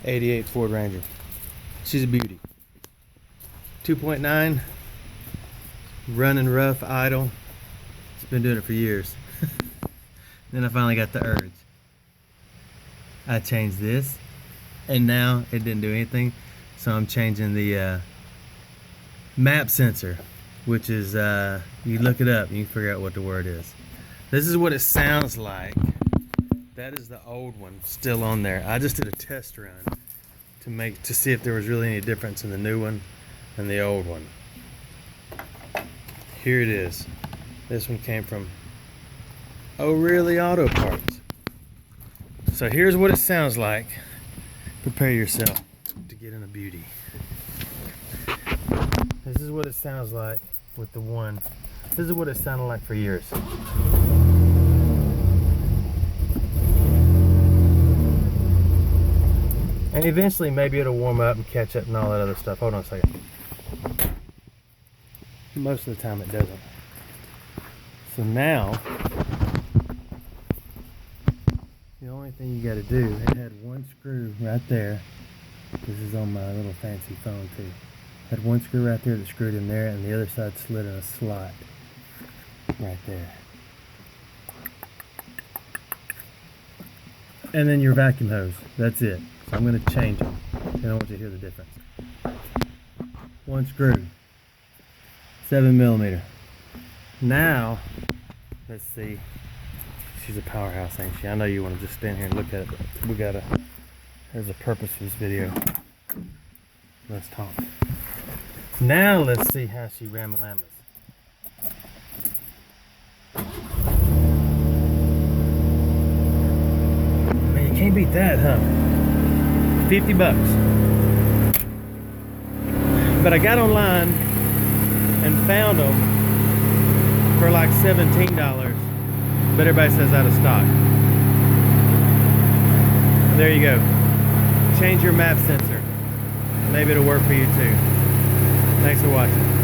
'88 Ford Ranger. She's a beauty. 2.9, running rough, idle. It's been doing it for years. Then I finally got the urge. I changed this, and now it didn't do anything. So I'm changing the map sensor, which is, you look it up and you can figure out what the word is. This is what it sounds like. That is the old one still on there. I just did a test run to see if there was really any difference in the new one and the old one. Here it is. This one came from O'Reilly Auto Parts. So here's what it sounds like. Prepare yourself to get in a beauty. This is what it sounds like with the one. This is what it sounded like for years. And eventually maybe it'll warm up and catch up and all that other stuff. Hold on a second. Most of the time it doesn't. So now, the only thing you gotta do, it had one screw right there. This is on my little fancy phone too. Had one screw right there that screwed in there, and the other side slid in a slot right there. And then your vacuum hose. That's it. So I'm going to change them. And I want you to hear the difference. One screw, 7mm. Now, let's see. She's a powerhouse, ain't she? I know you want to just stand here and look at it, but there's a purpose for this video. Let's talk. Now let's see how she ramalamas. Man, you can't beat that, huh? $50. But I got online and found them for like $17, but everybody says out of stock. There you go. Change your map sensor. Maybe it'll work for you too. Thanks for watching.